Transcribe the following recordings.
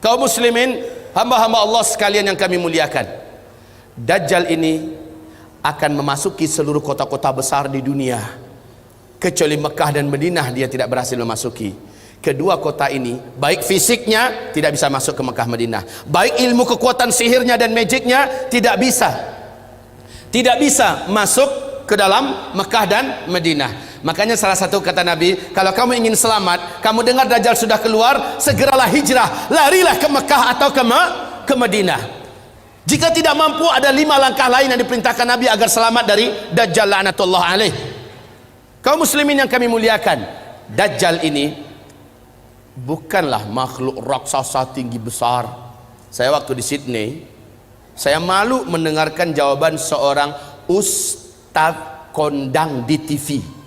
Kaum muslimin, hamba-hamba Allah sekalian yang kami muliakan, Dajjal ini akan memasuki seluruh kota-kota besar di dunia, kecuali Mekah dan Madinah dia tidak berhasil memasuki. Kedua kota ini, baik fisiknya tidak bisa masuk ke Mekah Madinah, baik ilmu kekuatan sihirnya dan magicnya tidak bisa masuk ke dalam Mekah dan Madinah. Makanya salah satu kata Nabi, kalau kamu ingin selamat, kamu dengar Dajjal sudah keluar, segeralah hijrah, larilah ke Mekah atau ke Madinah. Jika tidak mampu, ada 5 langkah lain yang diperintahkan Nabi agar selamat dari Dajjal la'natullah alaih. Kaum muslimin yang kami muliakan, Dajjal ini bukanlah makhluk raksasa tinggi besar. Saya waktu di Sydney, saya malu mendengarkan jawaban seorang ustaz kondang di TV,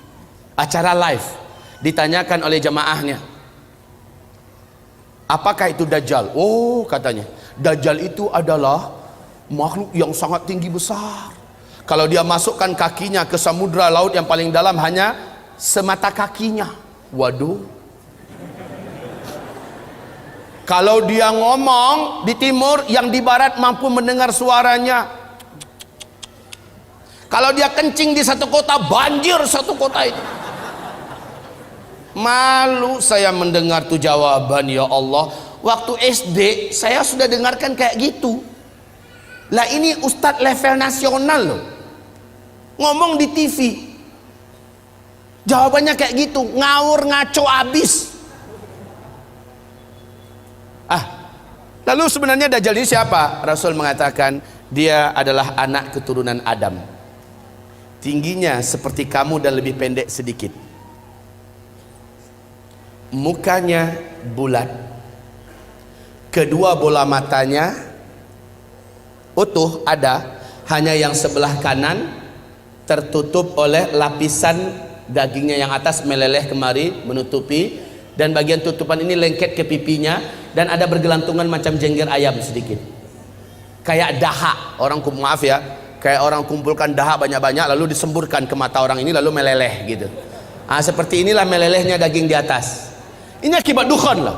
acara live, ditanyakan oleh jemaahnya, apakah itu Dajjal? Oh, katanya, Dajjal itu adalah makhluk yang sangat tinggi besar. Kalau dia masukkan kakinya ke samudra laut yang paling dalam hanya semata kakinya. Waduh. Kalau dia ngomong di timur, yang di barat mampu mendengar suaranya. Kalau dia kencing di satu kota, banjir satu kota itu. Malu saya mendengar tuh jawaban, ya Allah. Waktu SD saya sudah dengarkan kayak gitu. Lah ini ustadz level nasional loh, ngomong di TV, jawabannya kayak gitu, ngawur ngaco abis. Lalu sebenarnya Dajjal ini siapa? Rasul mengatakan dia adalah anak keturunan Adam, tingginya seperti kamu dan lebih pendek sedikit, mukanya bulat, kedua bola matanya utuh ada, hanya yang sebelah kanan tertutup oleh lapisan dagingnya yang atas meleleh kemari menutupi, dan bagian tutupan ini lengket ke pipinya, dan ada bergelantungan macam jengger ayam sedikit, kayak dahak orang, maaf ya, kayak orang kumpulkan dahak banyak-banyak lalu disemburkan ke mata orang ini lalu meleleh gitu. Seperti inilah melelehnya daging di atas. Ini akibat dukhan loh,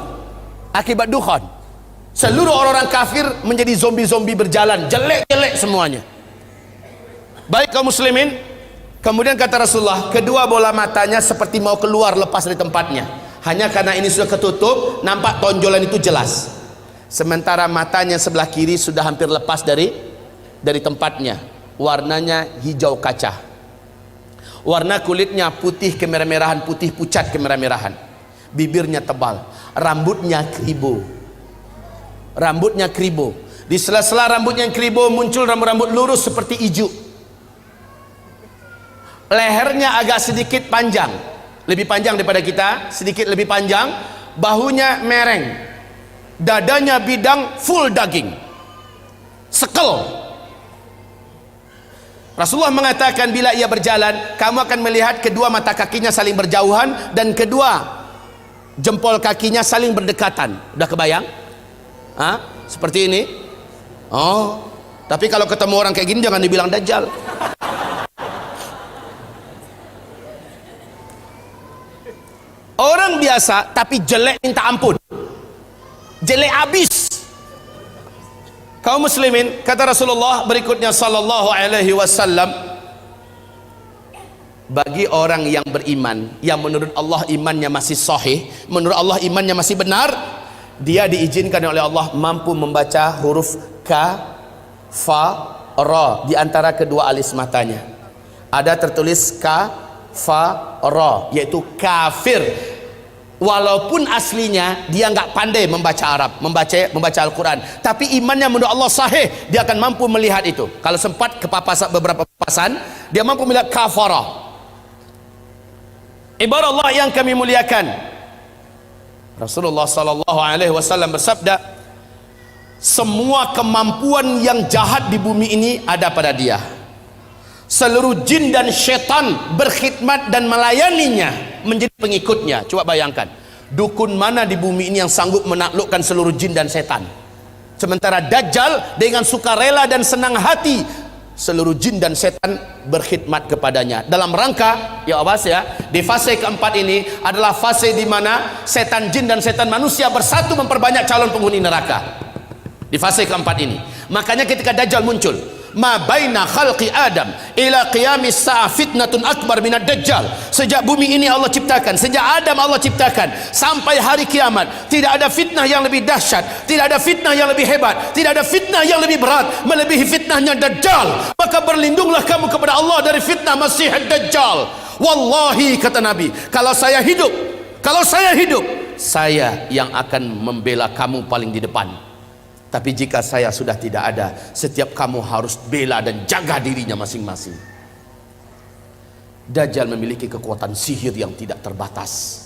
akibat dukhan. Seluruh orang-orang kafir menjadi zombie-zombie berjalan, jelek-jelek semuanya. Baik kaum muslimin, kemudian kata Rasulullah, kedua bola matanya seperti mau keluar lepas dari tempatnya. Hanya karena ini sudah ketutup, nampak tonjolan itu jelas. Sementara matanya sebelah kiri sudah hampir lepas dari tempatnya. Warnanya hijau kaca. Warna kulitnya putih kemerah-merahan, putih pucat kemerah-merahan. Bibirnya tebal, rambutnya kribo. Rambutnya kribo. Di sela-sela rambutnya yang kribo muncul rambut-rambut lurus seperti ijuk. Lehernya agak sedikit panjang, lebih panjang daripada kita, sedikit lebih panjang. Bahunya mereng, dadanya bidang, full daging, sekel. Rasulullah mengatakan bila ia berjalan, kamu akan melihat kedua mata kakinya saling berjauhan dan kedua jempol kakinya saling berdekatan. Udah kebayang? Seperti ini. Oh, tapi kalau ketemu orang kayak gini jangan dibilang Dajjal. Orang biasa tapi jelek minta ampun, jelek abis. Kaum muslimin, kata Rasulullah berikutnya sallallahu alaihi wasallam, bagi orang yang beriman, yang menurut Allah imannya masih sahih, menurut Allah imannya masih benar, dia diizinkan oleh Allah mampu membaca huruf ka, fa, ra di antara kedua alis matanya. Ada tertulis ka, fa, ra, yaitu kafir. Walaupun aslinya dia nggak pandai membaca Arab, membaca Al-Quran, tapi imannya menurut Allah sahih, dia akan mampu melihat itu. Kalau sempat ke beberapa papasan, dia mampu melihat kafara. Ibarat Allah yang kami muliakan, Rasulullah sallallahu alaihi wasallam bersabda, semua kemampuan yang jahat di bumi ini ada pada dia. Seluruh jin dan syaitan berkhidmat dan melayaninya, menjadi pengikutnya. Coba bayangkan, dukun mana di bumi ini yang sanggup menaklukkan seluruh jin dan setan? Sementara Dajjal dengan sukarela dan senang hati seluruh jin dan setan berkhidmat kepadanya dalam rangka, ya awas ya, di fase keempat ini adalah fase di mana setan jin dan setan manusia bersatu memperbanyak calon penghuni neraka. Di fase keempat ini, makanya ketika Dajjal muncul, ma baina khalqi Adam ila qiyamis sa'a fitnatun akbar minad Dajjal. Sejak bumi ini Allah ciptakan, sejak Adam Allah ciptakan sampai hari kiamat, tidak ada fitnah yang lebih dahsyat, tidak ada fitnah yang lebih hebat, tidak ada fitnah yang lebih berat melebihi fitnahnya Dajjal. Maka berlindunglah kamu kepada Allah dari fitnah Masih Dajjal. Wallahi, kata Nabi, kalau saya hidup, saya yang akan membela kamu paling di depan. Tapi jika saya sudah tidak ada, setiap kamu harus bela dan jaga dirinya masing-masing. Dajjal memiliki kekuatan sihir yang tidak terbatas.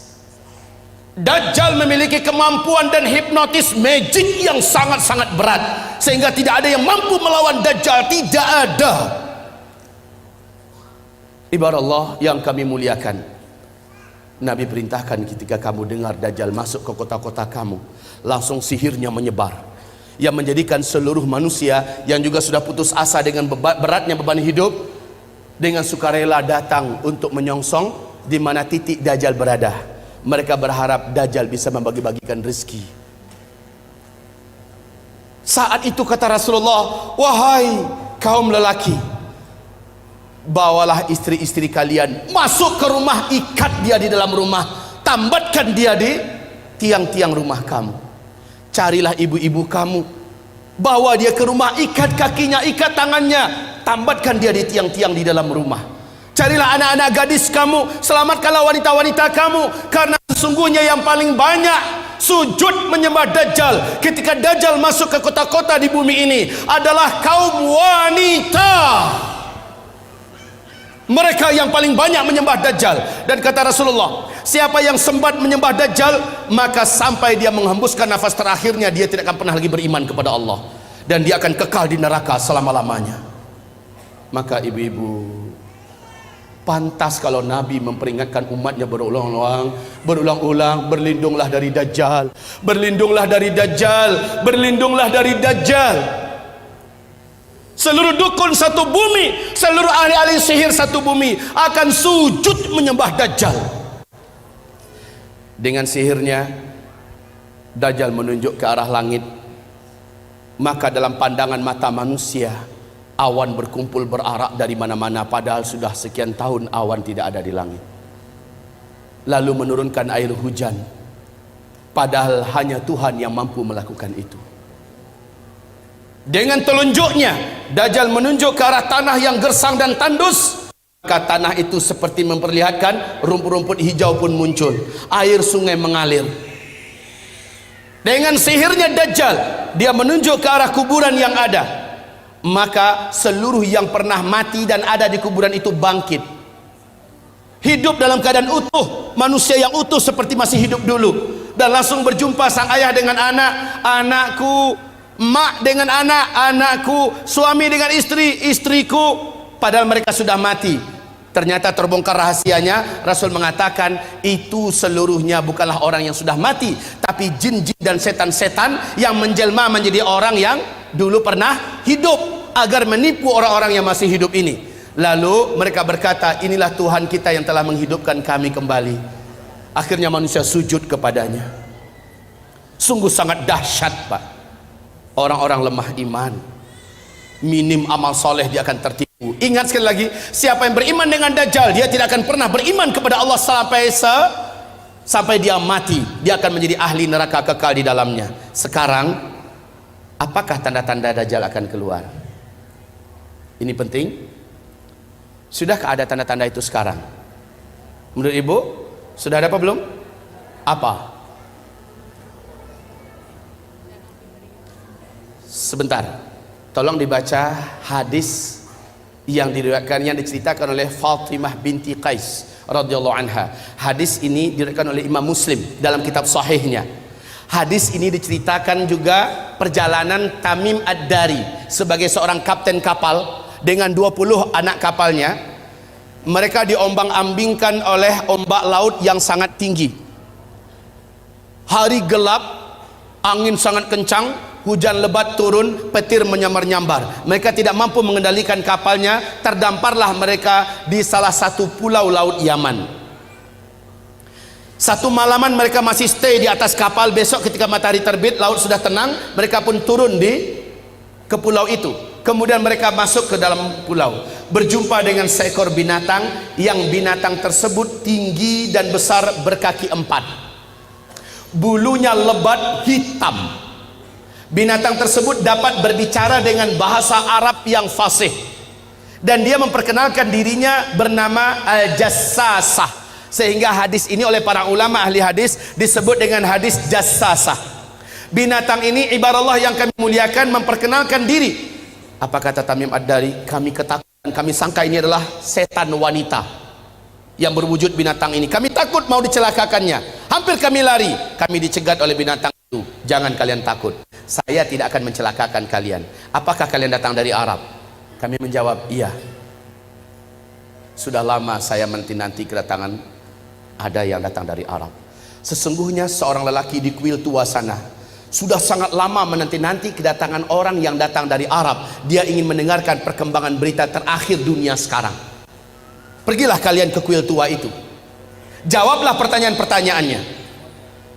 Dajjal memiliki kemampuan dan hipnotis magic yang sangat-sangat berat, sehingga tidak ada yang mampu melawan Dajjal. Tidak ada. Ibarat Allah yang kami muliakan, Nabi perintahkan ketika kamu dengar Dajjal masuk ke kota-kota kamu, langsung sihirnya menyebar, yang menjadikan seluruh manusia yang juga sudah putus asa dengan beratnya beban hidup, dengan sukarela datang untuk menyongsong di mana titik Dajjal berada. Mereka berharap Dajjal bisa membagi-bagikan rezeki. Saat itu kata Rasulullah, wahai kaum lelaki, bawalah istri-istri kalian masuk ke rumah, ikat dia di dalam rumah, tambatkan dia di tiang-tiang rumah kamu. Carilah ibu-ibu kamu, bawa dia ke rumah, ikat kakinya, ikat tangannya, tambatkan dia di tiang-tiang di dalam rumah. Carilah anak-anak gadis kamu, selamatkanlah wanita-wanita kamu, karena sesungguhnya yang paling banyak sujud menyembah Dajjal ketika Dajjal masuk ke kota-kota di bumi ini adalah kaum wanita. Mereka yang paling banyak menyembah Dajjal. Dan kata Rasulullah, siapa yang sempat menyembah Dajjal, maka sampai dia menghembuskan nafas terakhirnya, dia tidak akan pernah lagi beriman kepada Allah, dan dia akan kekal di neraka selama-lamanya. Maka ibu-ibu, pantas kalau Nabi memperingatkan umatnya berulang-ulang, berlindunglah dari Dajjal, berlindunglah dari Dajjal, berlindunglah dari Dajjal. Seluruh dukun satu bumi, seluruh ahli-ahli sihir satu bumi akan sujud menyembah Dajjal. Dengan sihirnya, Dajjal menunjuk ke arah langit. Maka dalam pandangan mata manusia, awan berkumpul berarak dari mana-mana, padahal sudah sekian tahun awan tidak ada di langit. Lalu menurunkan air hujan, padahal hanya Tuhan yang mampu melakukan itu. Dengan telunjuknya, Dajjal menunjuk ke arah tanah yang gersang dan tandus, maka tanah itu seperti memperlihatkan rumput-rumput hijau pun muncul, air sungai mengalir. Dengan sihirnya Dajjal, dia menunjuk ke arah kuburan yang ada, maka seluruh yang pernah mati dan ada di kuburan itu bangkit, hidup dalam keadaan utuh, manusia yang utuh seperti masih hidup dulu, dan langsung berjumpa sang ayah dengan anak, anakku, mak dengan anak, anakku, suami dengan istri, istriku, padahal mereka sudah mati. Ternyata terbongkar rahasianya. Rasul mengatakan itu seluruhnya bukanlah orang yang sudah mati, tapi jin-jin dan setan-setan yang menjelma menjadi orang yang dulu pernah hidup, agar menipu orang-orang yang masih hidup ini. Lalu mereka berkata, inilah Tuhan kita yang telah menghidupkan kami kembali. Akhirnya manusia sujud kepadanya. Sungguh sangat dahsyat, Pak. Orang-orang lemah iman, minim amal soleh, dia akan tertipu. Ingat sekali lagi, siapa yang beriman dengan Dajjal, dia tidak akan pernah beriman kepada Allah sampai dia mati. Dia akan menjadi ahli neraka kekal di dalamnya. Sekarang, apakah tanda-tanda Dajjal akan keluar? Ini penting. Sudahkah ada tanda-tanda itu sekarang? Menurut ibu, sudah ada apa belum? Apa? Sebentar, tolong dibaca hadis yang diriwayatkan, yang diceritakan oleh Fatimah binti Qais radhiyallahu anha. Hadis ini diriwayatkan oleh Imam Muslim dalam kitab sahihnya. Hadis ini diceritakan juga perjalanan Tamim Ad-Dari sebagai seorang kapten kapal dengan 20 anak kapalnya. Mereka diombang-ambingkan oleh ombak laut yang sangat tinggi. Hari gelap, angin sangat kencang, hujan lebat turun, petir menyambar-nyambar. Mereka tidak mampu mengendalikan kapalnya, terdamparlah mereka di salah satu pulau laut Yaman. Satu malaman mereka masih stay di atas kapal. Besok ketika matahari terbit, laut sudah tenang, mereka pun turun ke pulau itu. Kemudian mereka masuk ke dalam pulau, berjumpa dengan seekor binatang, yang binatang tersebut tinggi dan besar, berkaki 4, bulunya lebat hitam. Binatang tersebut dapat berbicara dengan bahasa Arab yang fasih, dan dia memperkenalkan dirinya bernama Al-Jassasah, sehingga hadis ini oleh para ulama ahli hadis disebut dengan hadis Jassasah. Binatang ini ibarat Allah yang kami muliakan memperkenalkan diri. Apa kata Tamim Ad-Dari? Kami ketakutan, kami sangka ini adalah setan wanita yang berwujud binatang ini. Kami takut mau dicelakakannya. Hampir kami lari. Kami dicegat oleh binatang itu. Jangan kalian takut. Saya tidak akan mencelakakan kalian. Apakah kalian datang dari Arab? Kami menjawab, iya. Sudah lama saya menanti kedatangan ada yang datang dari Arab. Sesungguhnya seorang lelaki di kuil tua sana sudah sangat lama menanti-nanti kedatangan orang yang datang dari Arab. Dia ingin mendengarkan perkembangan berita terakhir dunia sekarang. Pergilah kalian ke kuil tua itu, jawablah pertanyaan-pertanyaannya.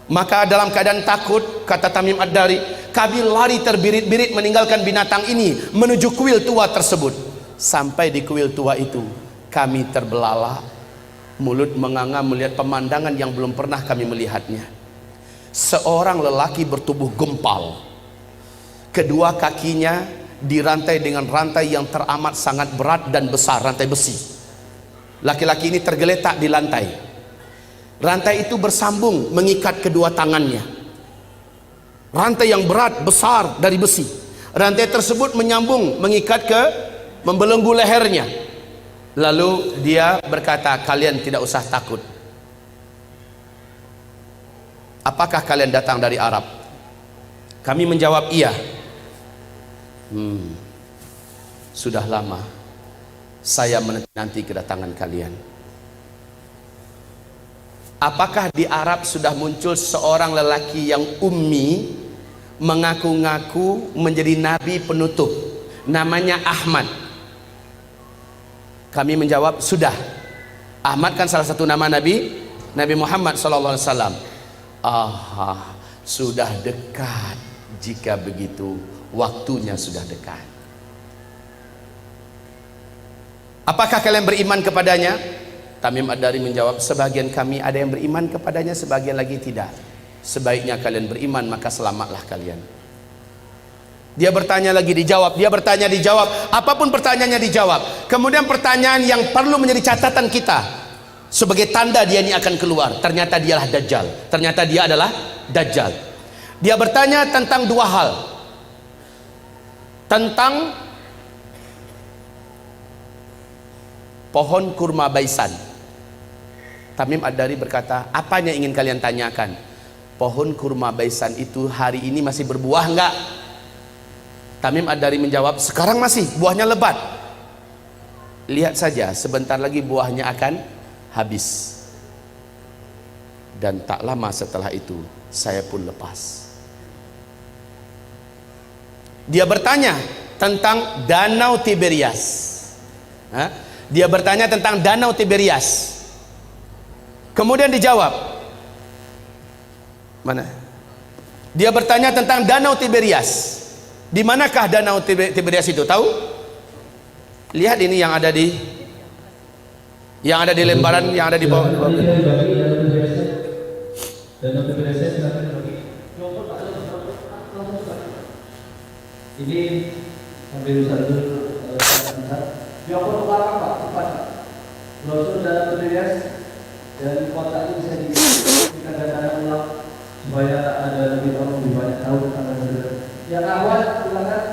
Maka dalam keadaan takut, kata Tamim Ad-Dari, kami lari terbirit-birit meninggalkan binatang ini menuju kuil tua tersebut. Sampai di kuil tua itu, kami terbelalak, mulut menganga melihat pemandangan yang belum pernah kami melihatnya. Seorang lelaki bertubuh gempal, kedua kakinya dirantai dengan rantai yang teramat sangat berat dan besar, rantai besi. Laki-laki ini tergeletak di lantai. Rantai itu bersambung mengikat kedua tangannya. Rantai yang berat besar dari besi. Rantai tersebut menyambung mengikat ke membelenggu lehernya. Lalu dia berkata, kalian tidak usah takut. Apakah kalian datang dari Arab? Kami menjawab, iya. Sudah lama saya menanti kedatangan kalian. Apakah di Arab sudah muncul seorang lelaki yang ummi, mengaku-ngaku menjadi nabi penutup, namanya Ahmad? Kami menjawab, sudah. Ahmad kan salah satu nama Nabi Muhammad SAW. Sudah dekat. Jika begitu, waktunya sudah dekat. Apakah kalian beriman kepadanya? Tamim Ad-Dari menjawab, sebagian kami ada yang beriman kepadanya, sebagian lagi tidak. Sebaiknya kalian beriman, maka selamatlah kalian. Dia bertanya lagi, dijawab. Dia bertanya, dijawab. Apapun pertanyaannya dijawab. Kemudian pertanyaan yang perlu menjadi catatan kita, sebagai tanda dia ini akan keluar, ternyata dialah Dajjal. Ternyata dia adalah Dajjal. Dia bertanya tentang dua hal. Tentang pohon kurma baisan. Tamim Ad-Dari berkata, apa yang ingin kalian tanyakan? Pohon kurma baisan itu hari ini masih berbuah enggak? Tamim Ad-Dari menjawab, sekarang masih, buahnya lebat. Lihat saja, sebentar lagi buahnya akan habis. Dan tak lama setelah itu saya pun lepas. Dia bertanya tentang Danau Tiberias. Dia bertanya tentang Danau Tiberias. Kemudian dijawab, mana? Dia bertanya tentang Danau Tiberias. Di manakah Danau Tiberias itu? Tahu? Lihat ini yang ada di lembaran yang ada di bawah. Ini sambil satu Joko Utara Pak, cepat. Brosur dalam Tiberias dan kota ini bisa dikatakan ulang supaya ada lebih orang lebih banyak tahu tentang Tiberias. Yang awal silakan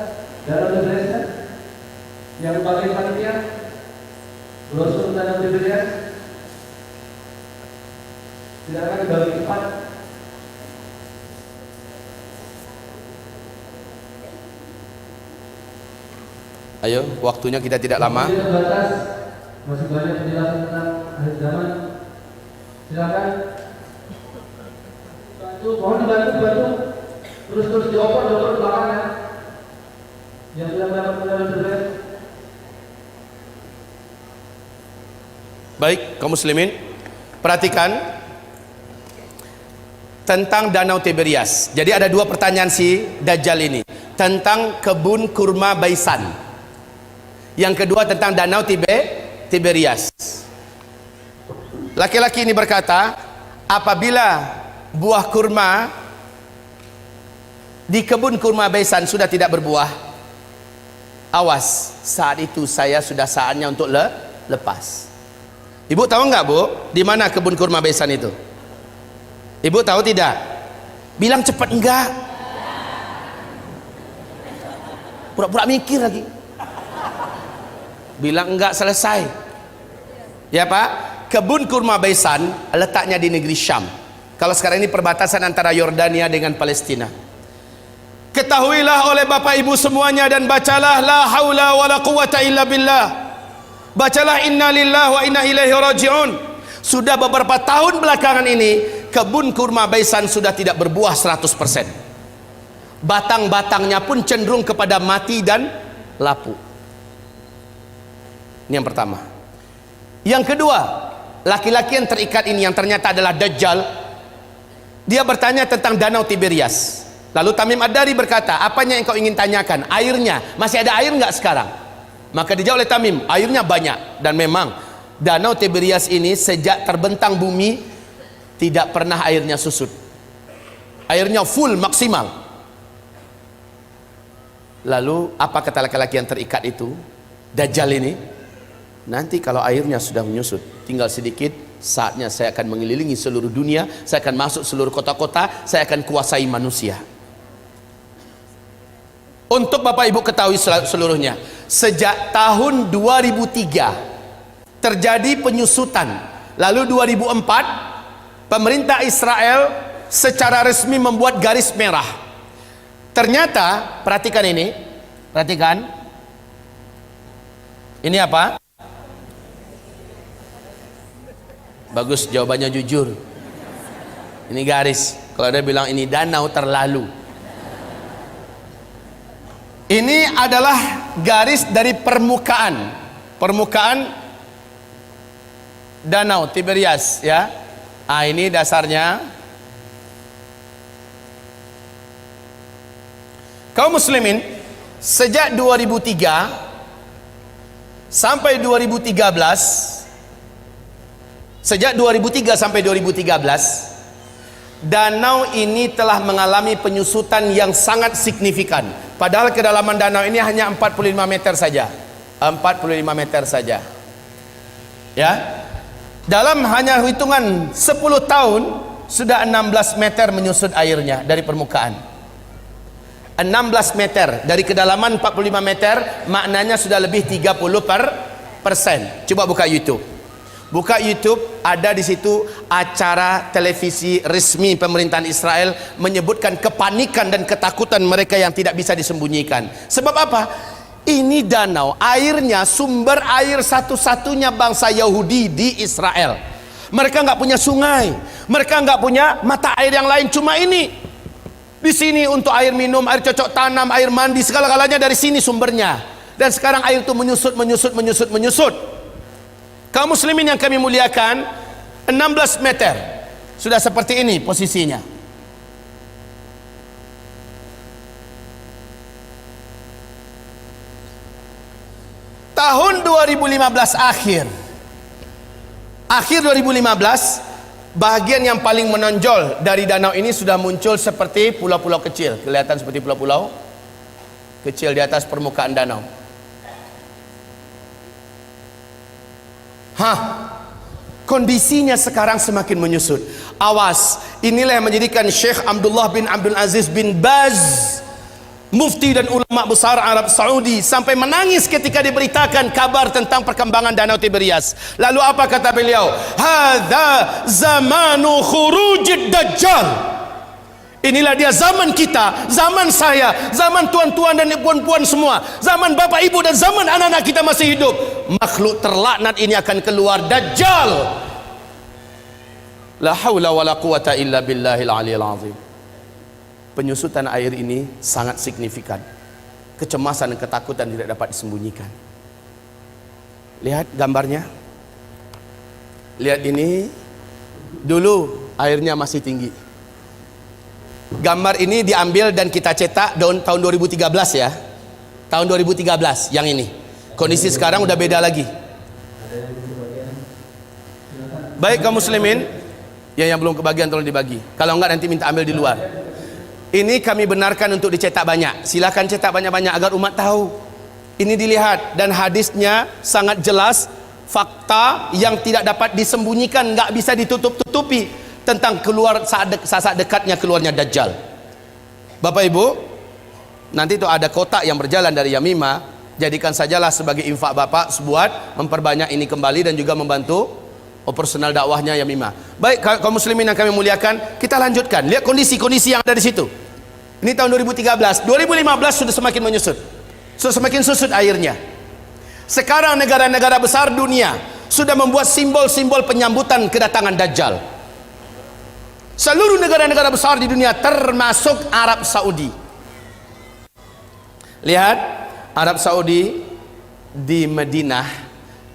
dalam Tiberias, yang bagian panitia brosur dalam Tiberias silakan dibagi cepat. Ayo, waktunya kita tidak lama. Masih banyak penjelasan tentang akhir zaman. Silakan. Bantu, mohon dibantu. Terus dioper ke belakangnya. Yang sudah mendapat medali berlian. Baik, kaum muslimin, perhatikan tentang Danau Tiberias. Jadi ada dua pertanyaan si Dajjal ini tentang kebun kurma Baisan. Yang kedua tentang Danau Tiberias. Laki-laki ini berkata, apabila buah kurma di kebun kurma Baisan sudah tidak berbuah, awas, saat itu saya sudah saatnya untuk lepas. Ibu tahu nggak, Bu, di mana kebun kurma Baisan itu? Ibu tahu tidak? Bilang cepat enggak. Pura-pura mikir lagi. Bilang enggak selesai. Ya Pak, kebun kurma Baisan letaknya di negeri Syam. Kalau sekarang ini perbatasan antara Yordania dengan Palestina. Ketahuilah oleh Bapak Ibu semuanya dan bacalah la haula wala quwata illa billah. Bacalah inna lillahi wa inna ilaihi raji'un. Sudah beberapa tahun belakangan ini kebun kurma Baisan sudah tidak berbuah 100%. Batang-batangnya pun cenderung kepada mati dan lapuk. Ini yang pertama. Yang kedua, laki-laki yang terikat ini yang ternyata adalah Dajjal. Dia bertanya tentang Danau Tiberias. Lalu Tamim Ad-Dari berkata, apanya yang kau ingin tanyakan? Airnya, masih ada air nggak sekarang? Maka dijawab oleh Tamim, airnya banyak. Dan memang Danau Tiberias ini sejak terbentang bumi tidak pernah airnya susut. Airnya full maksimal. Lalu apa kata laki-laki yang terikat itu? Dajjal ini, nanti kalau airnya sudah menyusut, tinggal sedikit, saatnya saya akan mengelilingi seluruh dunia, saya akan masuk seluruh kota-kota, saya akan kuasai manusia. Untuk Bapak Ibu ketahui seluruhnya, sejak tahun 2003 terjadi penyusutan. Lalu 2004 pemerintah Israel secara resmi membuat garis merah. Ternyata, perhatikan ini, perhatikan. Ini apa? Bagus, jawabannya jujur. Ini garis. Kalau dia bilang ini danau, terlalu. Ini adalah garis dari permukaan Danau Tiberias, ya. Ini dasarnya. Kaum muslimin, sejak 2003 sampai 2013, sejak 2003 sampai 2013, danau ini telah mengalami penyusutan yang sangat signifikan. Padahal kedalaman danau ini hanya 45 meter saja. 45 meter saja. Ya. Dalam hanya hitungan 10 tahun sudah 16 meter menyusut airnya dari permukaan. 16 meter dari kedalaman 45 meter, maknanya sudah lebih 30%. Coba buka YouTube. Buka YouTube, ada di situ acara televisi resmi pemerintahan Israel menyebutkan kepanikan dan ketakutan mereka yang tidak bisa disembunyikan. Sebab apa? Ini danau, airnya sumber air satu-satunya bangsa Yahudi di Israel. Mereka nggak punya sungai, mereka nggak punya mata air yang lain, cuma ini. Di sini untuk air minum, air cocok tanam, air mandi, segala-galanya dari sini sumbernya. Dan sekarang air itu menyusut. Kaum muslimin yang kami muliakan, 16 meter sudah seperti ini posisinya. Tahun 2015 akhir 2015, bahagian yang paling menonjol dari danau ini sudah muncul seperti pulau-pulau kecil. Kelihatan seperti pulau-pulau kecil di atas permukaan danau. Kondisinya sekarang semakin menyusut. Awas, inilah yang menjadikan Syekh Abdullah bin Abdul Aziz bin Baz, mufti dan ulama besar Arab Saudi, sampai menangis ketika diberitakan kabar tentang perkembangan Danau Tiberias. Lalu apa kata beliau? Hadza zamanu khurujid dajjal. Inilah dia zaman kita, zaman saya, zaman tuan-tuan dan puan-puan semua, zaman bapak ibu dan zaman anak-anak kita masih hidup. Makhluk terlaknat ini akan keluar, Dajjal. La haula wala quwata illa billahil aliyil azim. penyusutan air ini sangat signifikan. Kecemasan dan ketakutan tidak dapat disembunyikan. Lihat gambarnya. Lihat ini. Dulu airnya masih tinggi. Gambar ini diambil dan kita cetak tahun 2013 ya. Tahun 2013 yang ini. Kondisi sekarang udah beda lagi. Baik kaum muslimin, yang belum kebagian tolong dibagi. Kalau enggak nanti minta ambil di luar. Ini kami benarkan untuk dicetak banyak. Silakan cetak banyak-banyak agar umat tahu. Ini dilihat dan hadisnya sangat jelas, fakta yang tidak dapat disembunyikan, enggak bisa ditutup-tutupi tentang keluar saat dekatnya keluarnya Dajjal. Bapak Ibu, nanti itu ada kotak yang berjalan dari Yamimah, jadikan sajalah sebagai infak Bapak sebuat memperbanyak ini kembali dan juga membantu operasional dakwahnya Yamimah. Baik kaum muslimin yang kami muliakan, kita lanjutkan. Lihat kondisi-kondisi yang ada di situ. Ini tahun 2013, 2015 sudah semakin menyusut. Sudah semakin susut airnya. Sekarang negara-negara besar dunia sudah membuat simbol-simbol penyambutan kedatangan Dajjal. Seluruh negara-negara besar di dunia termasuk Arab Saudi. Lihat, Arab Saudi di Madinah,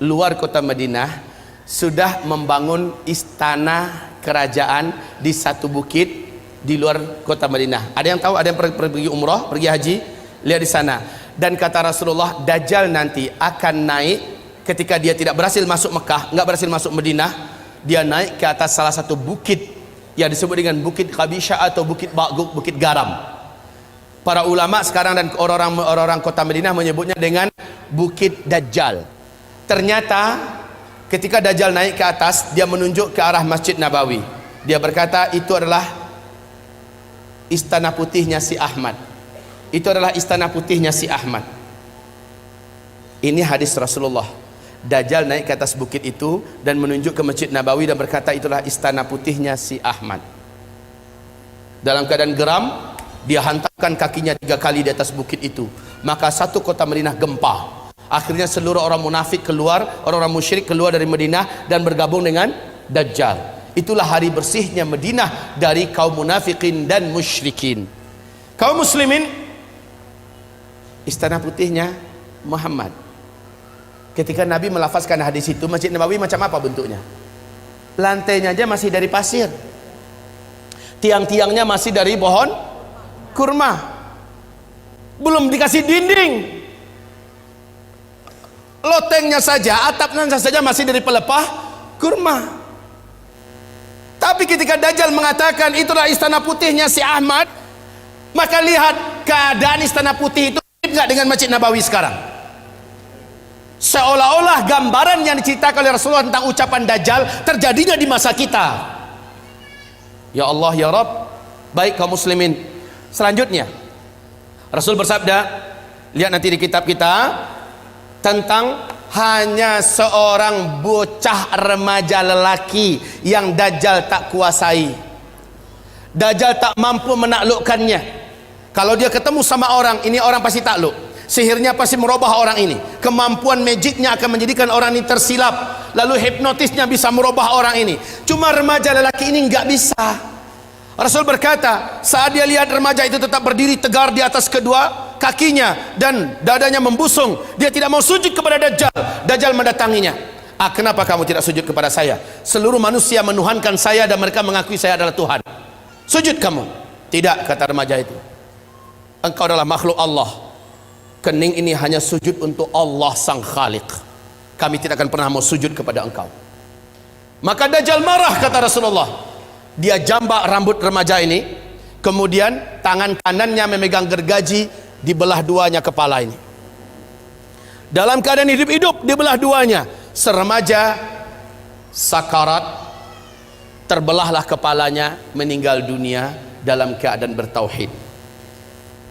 luar kota Madinah, sudah membangun istana kerajaan di satu bukit di luar kota Madinah. Ada yang tahu? Ada yang pergi umrah, pergi haji? Lihat di sana. Dan kata Rasulullah, Dajjal nanti akan naik ketika dia tidak berhasil masuk Mekah, enggak berhasil masuk Madinah, dia naik ke atas salah satu bukit yang disebut dengan Bukit Khabisha atau Bukit Ba'guk, Bukit Garam. Para ulama sekarang dan orang-orang kota Madinah menyebutnya dengan Bukit Dajjal. Ternyata ketika Dajjal naik ke atas, dia menunjuk ke arah Masjid Nabawi. Dia berkata, itu adalah istana putihnya si Ahmad. Itu adalah istana putihnya si Ahmad. Ini hadis Rasulullah. Dajjal naik ke atas bukit itu dan menunjuk ke Masjid Nabawi dan berkata, itulah istana putihnya si Ahmad. Dalam keadaan geram, dia hantarkan kakinya 3 kali di atas bukit itu. Maka satu kota Madinah gempa. Akhirnya seluruh orang munafik keluar, orang-orang musyrik keluar dari Madinah dan bergabung dengan Dajjal. Itulah hari bersihnya Madinah dari kaum munafikin dan musyrikin. Kaum muslimin, istana putihnya Muhammad. Ketika Nabi melafazkan hadis itu, Masjid Nabawi macam apa bentuknya? Lantainya aja masih dari pasir, tiang-tiangnya masih dari pohon kurma, belum dikasih dinding. Lotengnya saja, atapnya saja masih dari pelepah kurma. Tapi ketika Dajjal mengatakan itulah istana putihnya si Ahmad, maka lihat keadaan istana putih itu enggak dengan Masjid Nabawi sekarang. Seolah-olah gambaran yang diceritakan oleh Rasulullah tentang ucapan Dajjal terjadinya di masa kita. Ya Allah ya Rabb. Baik kaum muslimin, selanjutnya Rasul bersabda, lihat nanti di kitab kita, tentang hanya seorang bocah remaja lelaki yang Dajjal tak kuasai. Dajjal tak mampu menaklukkannya. Kalau dia ketemu sama orang, ini orang pasti takluk. Sihirnya pasti merubah orang ini. Kemampuan magicnya akan menjadikan orang ini tersilap. Lalu hipnotisnya bisa merubah orang ini. Cuma remaja lelaki ini nggak bisa. Rasul berkata, saat dia lihat remaja itu tetap berdiri tegar di atas kedua kakinya dan dadanya membusung, dia tidak mau sujud kepada Dajjal. Dajjal mendatanginya. Kenapa kamu tidak sujud kepada saya? Seluruh manusia menuhankan saya dan mereka mengakui saya adalah Tuhan. Sujud kamu. Tidak, kata remaja itu. Engkau adalah makhluk Allah. Kening ini hanya sujud untuk Allah sang Khaliq. Kami tidak akan pernah mau sujud kepada engkau. Maka Dajjal marah, kata Rasulullah. Dia jambak rambut remaja ini, kemudian tangan kanannya memegang gergaji, dibelah duanya kepala ini. Dalam keadaan hidup-hidup dibelah duanya. Seremaja sakarat, terbelahlah kepalanya, meninggal dunia dalam keadaan bertauhid.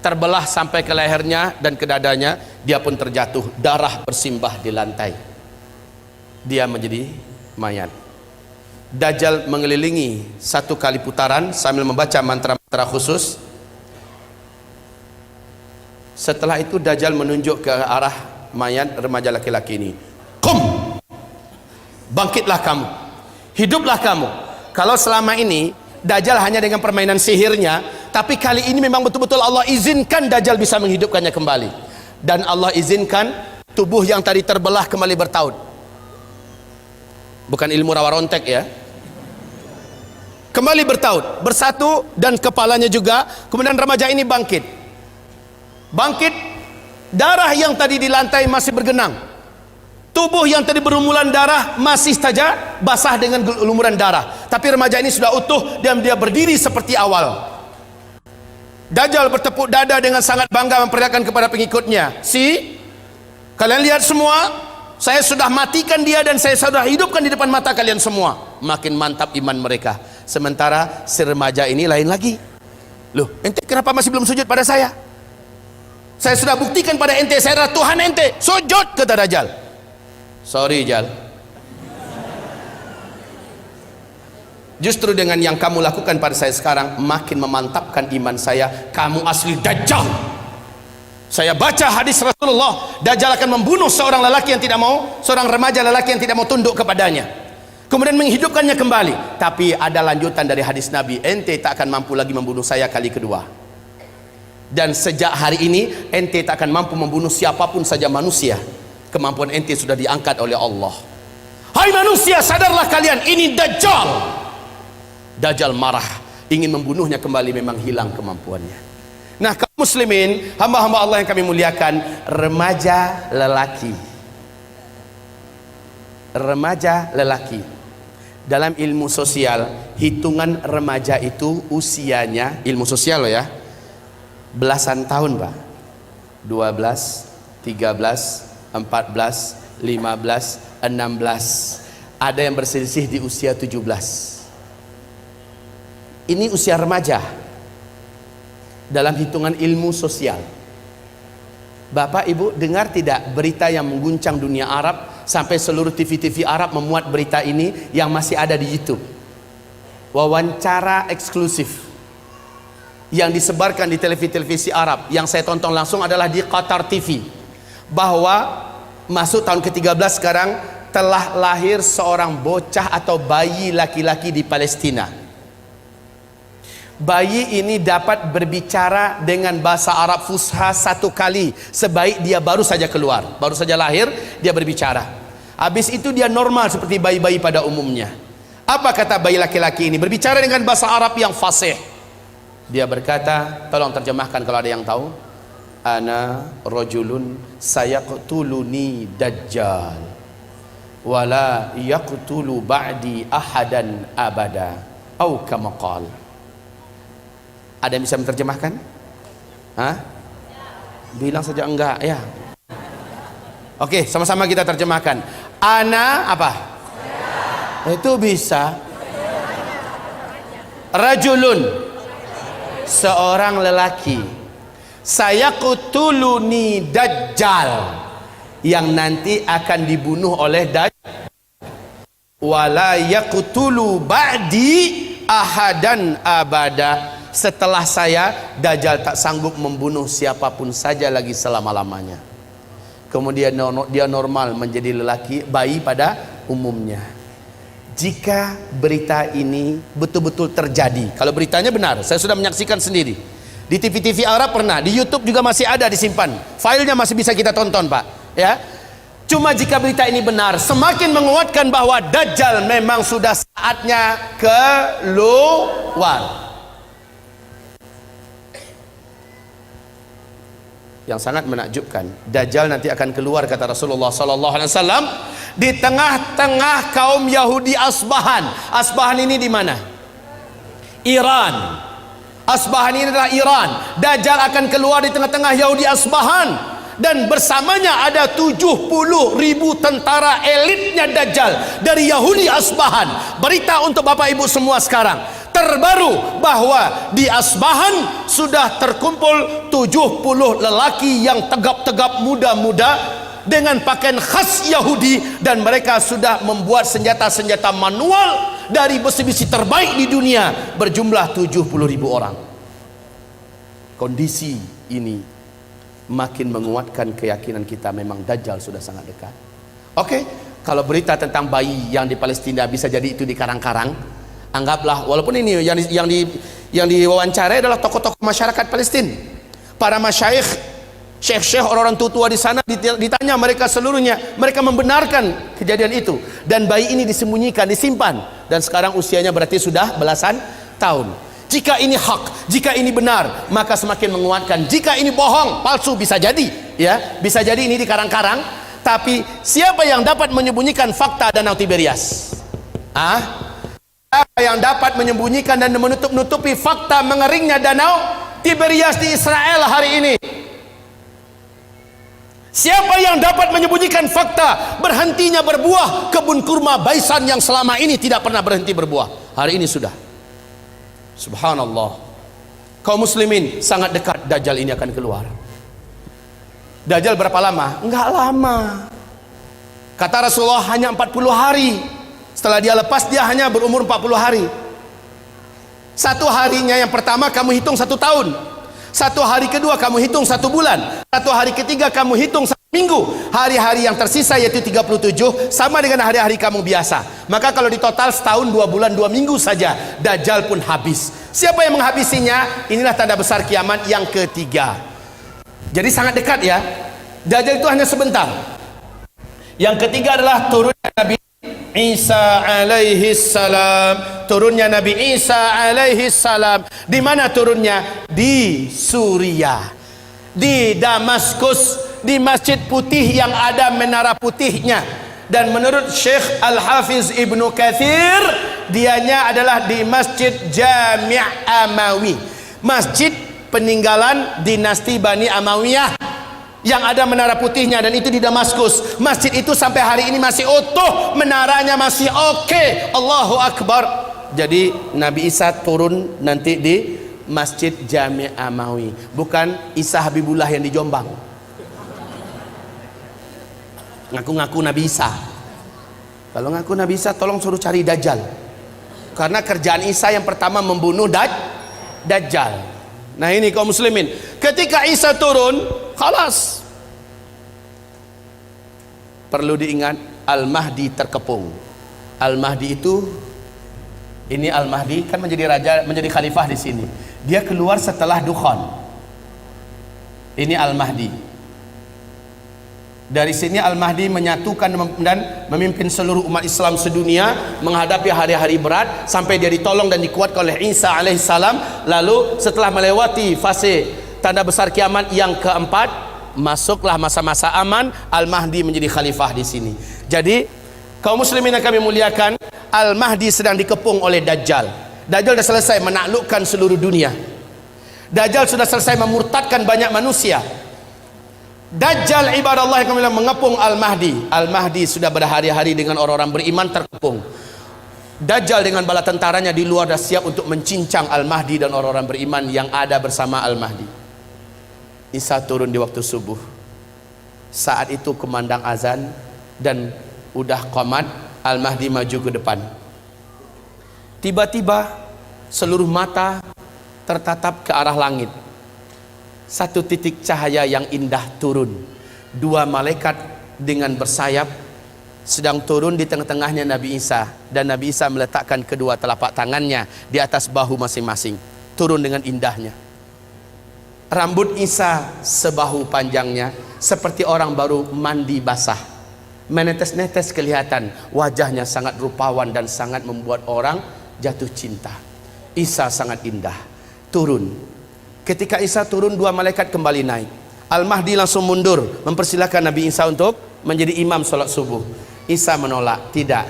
Terbelah sampai ke lehernya dan ke dadanya, dia pun terjatuh, darah bersimbah di lantai. Dia menjadi mayat. Dajjal mengelilingi 1 kali putaran sambil membaca mantra-mantra khusus. Setelah itu Dajjal menunjuk ke arah mayat remaja laki-laki ini. Qum, bangkitlah kamu, hiduplah kamu. Kalau selama ini Dajjal hanya dengan permainan sihirnya Tapi kali ini memang betul-betul Allah izinkan Dajjal bisa menghidupkannya kembali. Dan Allah izinkan tubuh yang tadi terbelah kembali bertaut. Bukan ilmu rawa rontek ya. Kembali bertaut, bersatu, dan kepalanya juga. Kemudian remaja ini bangkit. Bangkit, darah yang tadi di lantai masih bergenang. Tubuh yang tadi berlumuran darah masih saja basah dengan lumuran darah. Tapi remaja ini sudah utuh dan dia berdiri seperti awal. Dajjal bertepuk dada dengan sangat bangga memperlihatkan kepada pengikutnya, kalian lihat semua, saya sudah matikan dia dan saya sudah hidupkan di depan mata kalian semua. Makin mantap iman mereka. Sementara si remaja ini lain lagi. Loh, ente kenapa masih belum sujud pada saya? Saya sudah buktikan pada ente, saya adalah Tuhan ente. Sujud, kata Dajjal. Sorry Jal, justru dengan yang kamu lakukan pada saya sekarang makin memantapkan iman saya. Kamu asli Dajjal. Saya baca hadis Rasulullah, Dajjal akan membunuh seorang lelaki yang tidak mau, seorang remaja lelaki yang tidak mau tunduk kepadanya, kemudian menghidupkannya kembali. Tapi ada lanjutan dari hadis Nabi, ente tak akan mampu lagi membunuh saya kali kedua. Dan sejak hari ini ente tak akan mampu membunuh siapapun saja manusia. Kemampuan ente sudah diangkat oleh Allah. Hai manusia, sadarlah kalian, ini Dajjal. Dajjal marah, ingin membunuhnya kembali, memang hilang kemampuannya. Nah, kaum muslimin, hamba-hamba Allah yang kami muliakan, remaja lelaki. Remaja lelaki. Dalam ilmu sosial, hitungan remaja itu usianya, ilmu sosial loh ya, belasan tahun Pak. 12, 13, 14, 15, 16. Ada yang berselisih di usia 17. Ini usia remaja dalam hitungan ilmu sosial. Bapak Ibu dengar tidak berita yang mengguncang dunia Arab, sampai seluruh TV-TV Arab memuat berita ini yang masih ada di YouTube. Wawancara eksklusif yang disebarkan di televisi-televisi Arab, yang saya tonton langsung adalah di Qatar TV, bahwa masuk tahun ke-13 sekarang telah lahir seorang bocah atau bayi laki-laki di Palestina. Bayi ini dapat berbicara dengan bahasa Arab Fusha 1 kali sebaik dia baru saja keluar, baru saja lahir dia berbicara. Habis itu dia normal seperti bayi-bayi pada umumnya. Apa kata bayi laki-laki ini? Berbicara dengan bahasa Arab yang fasih. Dia berkata, tolong terjemahkan kalau ada yang tahu. Ana rajulun sayaqtuluni Dajjal wala yaqtulu ba'di ahadan abada au kama qala. Ada yang bisa menerjemahkan? Hah? Bilang saja enggak ya. Oke, sama-sama kita terjemahkan. Ana apa? Itu bisa. Rajulun, seorang lelaki, sayaqtuluni Dajjal, yang nanti akan dibunuh oleh Dajjal, wala yaqtulu ba'di ahadan abada, setelah saya Dajjal tak sanggup membunuh siapapun saja lagi selama-lamanya. Kemudian dia normal menjadi lelaki, bayi pada umumnya. Jika berita ini betul-betul terjadi, kalau beritanya benar, saya sudah menyaksikan sendiri di TV-TV Arab, pernah di YouTube juga masih ada disimpan, filenya masih bisa kita tonton Pak ya. Cuma jika berita ini benar, semakin menguatkan bahwa Dajjal memang sudah saatnya keluar. Yang sangat menakjubkan, Dajjal nanti akan keluar, kata Rasulullah SAW, di tengah-tengah kaum Yahudi Asbahan. Asbahan ini di mana? Iran. Asbahan ini adalah Iran. Dajjal akan keluar di tengah-tengah Yahudi Asbahan, dan bersamanya ada 70.000 tentara elitnya Dajjal dari Yahudi Asbahan. Berita untuk Bapak Ibu semua sekarang terbaru bahwa di Asbahan sudah terkumpul 70 lelaki yang tegap-tegap, muda-muda, dengan pakaian khas Yahudi, dan mereka sudah membuat senjata-senjata manual dari besi-besi terbaik di dunia, berjumlah 70.000 orang. Kondisi ini makin menguatkan keyakinan kita memang Dajjal sudah sangat dekat. Oke, kalau berita tentang bayi yang di Palestina bisa jadi itu di karang-karang, anggaplah, walaupun ini Yang diwawancarai adalah tokoh-tokoh masyarakat Palestina, para masyayikh, syekh-syekh, orang-orang tua di sana. Ditanya mereka seluruhnya, mereka membenarkan kejadian itu, dan bayi ini disembunyikan, disimpan, dan sekarang usianya berarti sudah belasan tahun. Jika ini hak, jika ini benar, maka semakin menguatkan. Jika ini bohong, palsu, bisa jadi, ya, bisa jadi ini dikarang-karang. Tapi siapa yang dapat menyembunyikan fakta Danau Tiberias? Siapa yang dapat menyembunyikan dan menutupi fakta mengeringnya Danau Tiberias di Israel hari ini? Siapa yang dapat menyembunyikan fakta berhentinya berbuah kebun kurma Baisan yang selama ini tidak pernah berhenti berbuah? Hari ini sudah. Subhanallah. Kaum muslimin, sangat dekat Dajjal ini akan keluar. Dajjal berapa lama? Enggak lama. Kata Rasulullah hanya 40 hari. Setelah dia lepas, dia hanya berumur 40 hari. Satu harinya yang pertama kamu hitung 1 tahun. Satu hari kedua kamu hitung 1 bulan. Satu hari ketiga kamu hitung 1 minggu. Hari-hari yang tersisa yaitu 37 sama dengan hari-hari kamu biasa. Maka kalau ditotal setahun 2 bulan 2 minggu saja, Dajjal pun habis. Siapa yang menghabisinya? Inilah tanda besar kiamat yang ketiga. Jadi sangat dekat, ya. Dajjal itu hanya sebentar. Yang ketiga adalah turunnya Nabi Isa alaihi salam. Turunnya Nabi Isa alaihi salam. Di mana turunnya? Di Suriah, di Damaskus, di Masjid Putih yang ada menara putihnya. Dan menurut Syekh Al-Hafiz Ibnu Katsir, dianya adalah di Masjid Jami' Amawi, masjid peninggalan dinasti Bani Amawiyah yang ada menara putihnya, dan itu di Damaskus. Masjid itu sampai hari ini masih utuh, menaranya masih oke. Allahu Akbar. Jadi Nabi Isa turun nanti di Masjid Jami' Amawi, bukan Isa Habibullah yang di Jombang. Ngaku-ngaku Nabi Isa. Kalau ngaku Nabi Isa, tolong suruh cari Dajjal, karena kerjaan Isa yang pertama membunuh Dajjal. Nah ini kaum muslimin, ketika Isa turun, khalas. Perlu diingat, Al-Mahdi terkepung. Al-Mahdi itu, ini Al-Mahdi kan menjadi raja, menjadi khalifah di sini. Dia keluar setelah Dukhan. Ini Al-Mahdi. Dari sini Al-Mahdi menyatukan dan memimpin seluruh umat Islam sedunia menghadapi hari-hari berat sampai dia ditolong dan dikuatkan oleh Isa alaihissalam. Lalu setelah melewati fase tanda besar kiamat yang keempat, masuklah masa-masa aman. Al-Mahdi menjadi khalifah di sini. Jadi kaum muslimin yang kami muliakan, Al-Mahdi sedang dikepung oleh Dajjal. Dajjal sudah selesai menaklukkan seluruh dunia. Dajjal sudah selesai memurtadkan banyak manusia. Dajjal ibadallah yang mengepung Al-Mahdi. Al-Mahdi sudah berhari-hari dengan orang-orang beriman terkepung. Dajjal dengan bala tentaranya di luar dah siap untuk mencincang Al-Mahdi dan orang-orang beriman yang ada bersama Al-Mahdi. Isa turun di waktu subuh. Saat itu kumandang azan dan udah qomat. Al-Mahdi maju ke depan. Tiba-tiba seluruh mata tertatap ke arah langit. Satu titik cahaya yang indah turun. 2 malaikat dengan bersayap sedang turun di tengah-tengahnya Nabi Isa, dan Nabi Isa meletakkan kedua telapak tangannya di atas bahu masing-masing. Turun dengan indahnya. Rambut Isa sebahu panjangnya, seperti orang baru mandi basah. Menetes-netes kelihatan, wajahnya sangat rupawan dan sangat membuat orang jatuh cinta. Isa sangat indah. Turun. Ketika Isa turun, 2 malaikat kembali naik. Al-Mahdi langsung mundur mempersilahkan Nabi Isa untuk menjadi imam sholat subuh. Isa menolak, tidak,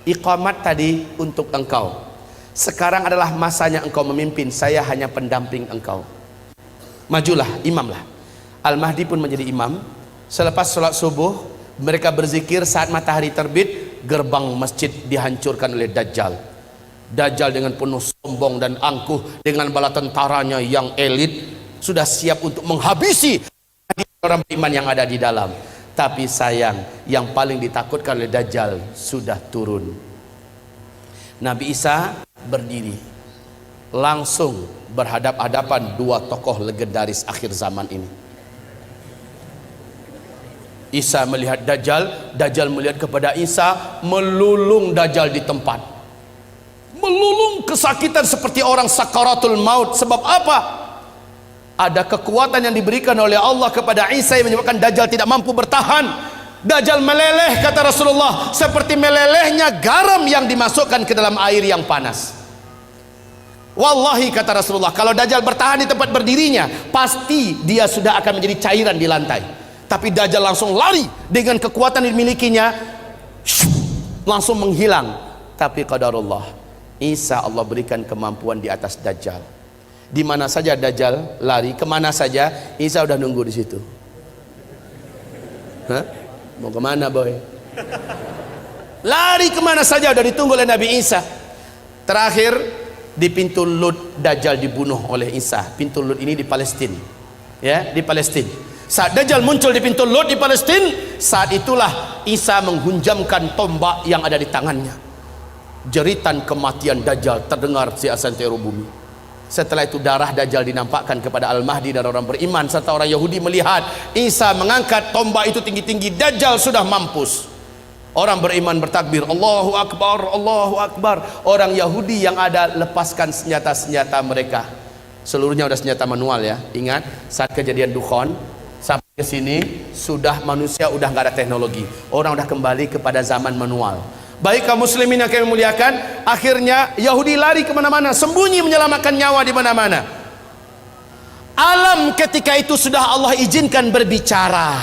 iqamat tadi untuk engkau, sekarang adalah masanya engkau memimpin, saya hanya pendamping engkau. Majulah, imamlah. Al-Mahdi pun menjadi imam. Selepas sholat subuh, mereka berzikir. Saat matahari terbit, gerbang masjid dihancurkan oleh Dajjal. Dajjal dengan penuh sombong dan angkuh dengan bala tentaranya yang elit sudah siap untuk menghabisi orang beriman yang ada di dalam. Tapi sayang, yang paling ditakutkan oleh Dajjal sudah turun. Nabi Isa berdiri, langsung berhadap-hadapan 2 tokoh legendaris akhir zaman ini. Isa melihat Dajjal, Dajjal melihat kepada Isa, melulung Dajjal di tempat. Melulung kesakitan seperti orang sakaratul maut. Sebab apa? Ada kekuatan yang diberikan oleh Allah kepada Isa yang menyebabkan Dajjal tidak mampu bertahan. Dajjal meleleh, kata Rasulullah, seperti melelehnya garam yang dimasukkan ke dalam air yang panas. Wallahi, kata Rasulullah, kalau Dajjal bertahan di tempat berdirinya, pasti dia sudah akan menjadi cairan di lantai. Tapi Dajjal langsung lari dengan kekuatan yang dimilikinya, langsung menghilang. Tapi qadarullah, Isa Allah berikan kemampuan di atas Dajjal. Di mana saja Dajjal lari, kemana saja, Isa udah nunggu di situ. Hah? Mau kemana boy? Lari kemana saja udah ditunggu oleh Nabi Isa. Terakhir di pintu Lud, Dajjal dibunuh oleh Isa. Pintu Lud ini di Palestina, ya, di Palestina. Saat Dajjal muncul di pintu Lud di Palestina, saat itulah Isa menghunjamkan tombak yang ada di tangannya. Jeritan kematian Dajjal terdengar di santero bumi. Setelah itu darah Dajjal dinampakkan kepada Al-Mahdi dan orang beriman serta orang Yahudi melihat Isa mengangkat tombak itu tinggi-tinggi. Dajjal sudah mampus. Orang beriman bertakbir, Allahu Akbar, Allahu Akbar. Orang Yahudi yang ada lepaskan senjata-senjata mereka. Seluruhnya udah senjata manual ya. Ingat, saat kejadian Dukhon sampai ke sini sudah manusia udah nggak ada teknologi. Orang udah kembali kepada zaman manual. Baik kaum muslimin yang kami muliakan, akhirnya Yahudi lari kemana-mana, sembunyi menyelamatkan nyawa di mana-mana. Alam ketika itu sudah Allah izinkan berbicara.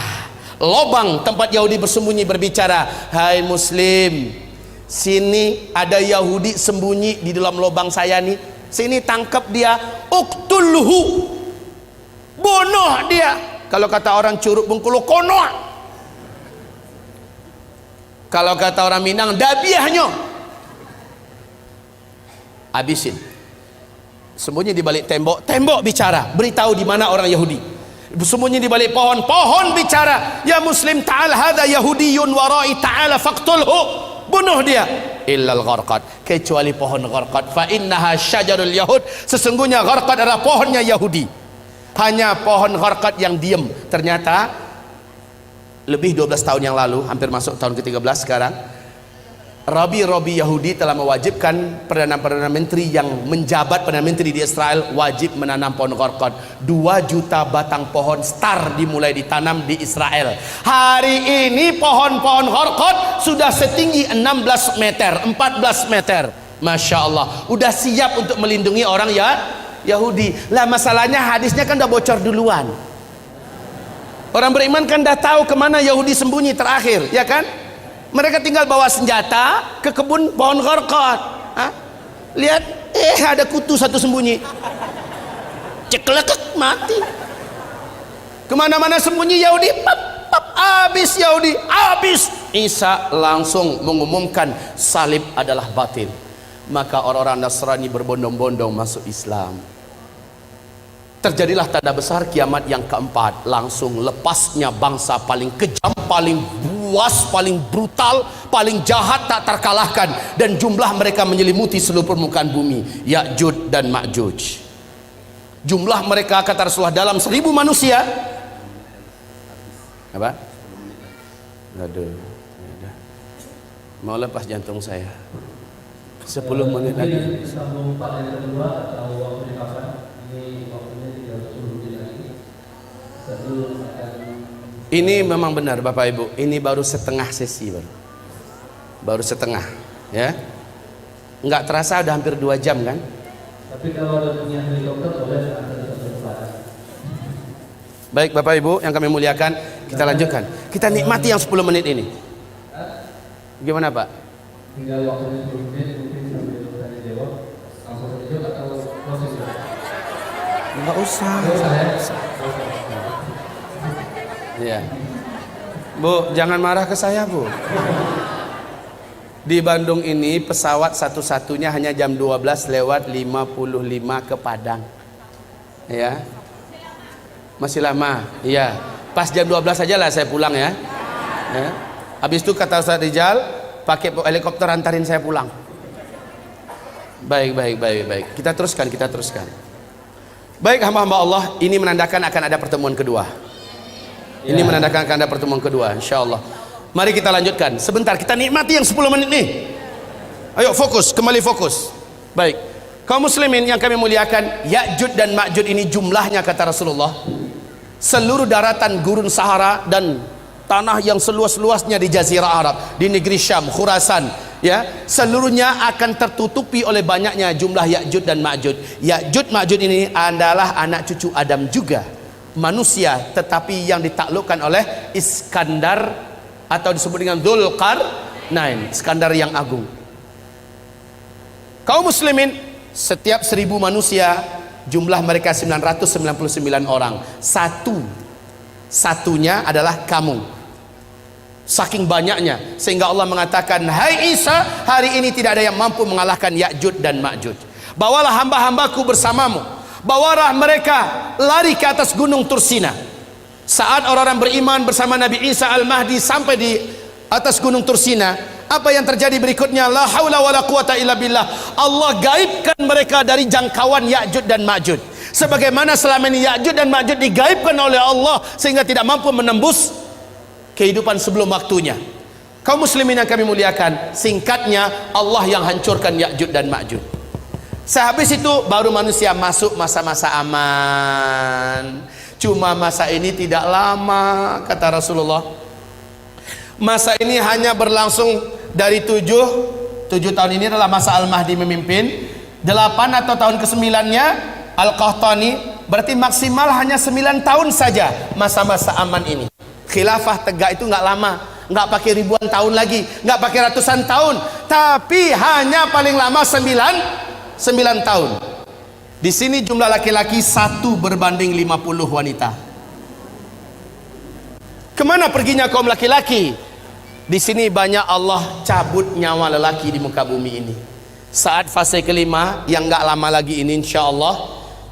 Lobang tempat Yahudi bersembunyi berbicara, hai muslim, sini ada Yahudi sembunyi di dalam lobang saya nih, sini tangkap dia, uktulhu, bunuh dia. Kalau kata orang Curug Bengkulu, konoh. Kalau kata orang Minang, dabiahnya, habisin. Sembunyi di balik tembok, tembok bicara, beritahu di mana orang Yahudi. Sembunyi di balik pohon, pohon bicara, ya muslim ta'al hadza yahudiyun warai ta'ala faqtulhu, bunuh dia. Illal gharqad, kecuali pohon gharqad, fa innaha syajarul yahud, sesungguhnya gharqad adalah pohonnya Yahudi. Hanya pohon gharqad yang diam. Ternyata lebih 12 tahun yang lalu, hampir masuk tahun ke-13 sekarang, Rabi-rabi Yahudi telah mewajibkan Perdana Menteri yang menjabat Perdana Menteri di Israel wajib menanam pohon gharqad. 2 juta batang pohon star dimulai ditanam di Israel. Hari ini pohon-pohon gharqad sudah setinggi 16 meter, 14 meter. Masya Allah, udah siap untuk melindungi orang ya Yahudi. Lah masalahnya hadisnya kan udah bocor duluan. Orang beriman kan dah tahu kemana Yahudi sembunyi terakhir, ya kan? Mereka tinggal bawa senjata ke kebun pohon gharqad. Lihat, ada kutu satu sembunyi. Ceklek mati. Kemana-mana sembunyi Yahudi, pap, pap, habis Yahudi, habis. Isa langsung mengumumkan salib adalah batil. Maka orang-orang Nasrani berbondong-bondong masuk Islam. Terjadilah tanda besar kiamat yang keempat. Langsung lepasnya bangsa paling kejam, paling buas, paling brutal, paling jahat tak terkalahkan, dan jumlah mereka menyelimuti seluruh permukaan bumi, Ya'juj dan Ma'juj. Jumlah mereka kata Rasulullah dalam 1000 manusia. Apa? Aduh, mau lepas jantung saya. 10 menit lagi. Ini sambung part yang kedua atau waktu kapan? Ini waktunya 30 menit lagi. Ini memang benar Bapak Ibu, ini baru setengah sesi baru setengah, ya. Nggak terasa udah hampir 2 jam kan? Tapi kalau ada punya helikopter boleh antar satu tempat. Baik Bapak Ibu yang kami muliakan, kita lanjutkan. Kita nikmati yang 10 menit ini. Gimana Pak? Tinggal waktunya 10 menit, mungkin sambil tanya jawab. Langsung tanya jawab atau proses? Nggak usah. Ya. Bu, jangan marah ke saya Bu. Di Bandung ini pesawat satu-satunya hanya jam 12 lewat 55 ke Padang. Ya. Masih lama. Iya. Pas jam 12 saja lah saya pulang ya. Ya. Habis itu kata Ustaz Rijal, pakai helikopter antarin saya pulang. Baik. Kita teruskan. Baik hamba-hamba Allah, ini menandakan akan ada pertemuan kedua. Ini menandakan akan ada pertemuan kedua, insyaallah. Mari kita lanjutkan. Sebentar, kita nikmati yang 10 menit nih. Ayo fokus, kembali fokus. Baik. Kaum muslimin yang kami muliakan, Ya'juj dan Ma'juj ini jumlahnya kata Rasulullah, seluruh daratan gurun Sahara dan tanah yang seluas-luasnya di Jazirah Arab, di negeri Syam, Khurasan, ya, seluruhnya akan tertutupi oleh banyaknya jumlah Ya'juj dan Ma'juj. Ya'juj Ma'juj ini adalah anak cucu Adam juga, manusia, tetapi yang ditaklukkan oleh Iskandar atau disebut dengan Dzulqarnain, Iskandar yang agung. Kaum muslimin, setiap 1000 manusia jumlah mereka 999 orang. Satunya adalah kamu. Saking banyaknya sehingga Allah mengatakan, hai Isa, hari ini tidak ada yang mampu mengalahkan Ya'juj dan Ma'juj. Bawalah hamba-hambaku bersamamu, bawalah mereka lari ke atas gunung Tursina. Saat orang-orang beriman bersama Nabi Isa Al-Mahdi sampai di atas gunung Tursina, apa yang terjadi berikutnya? La haula wala quwata illa billah. Allah gaibkan mereka dari jangkauan Ya'juj dan Ma'juj, sebagaimana selama ini Ya'juj dan Ma'juj digaibkan oleh Allah sehingga tidak mampu menembus kehidupan sebelum waktunya. Kaum muslimin yang kami muliakan, singkatnya Allah yang hancurkan Ya'juj dan Ma'juj. Sehabis itu baru manusia masuk masa-masa aman. Cuma masa ini tidak lama kata Rasulullah. Masa ini hanya berlangsung dari 7 tahun. Ini adalah masa Al-Mahdi memimpin. 8 atau tahun ke-9-nya Al-Qahtani. Berarti maksimal hanya 9 tahun saja masa-masa aman ini. Khilafah tegak itu nggak lama, nggak pakai ribuan tahun lagi, nggak pakai ratusan tahun, tapi hanya paling lama 9 tahun. Di sini jumlah laki-laki 1 berbanding 50 wanita. Kemana perginya kaum laki-laki? Di sini banyak Allah cabut nyawa lelaki di muka bumi ini. Saat fase kelima yang nggak lama lagi ini, insya Allah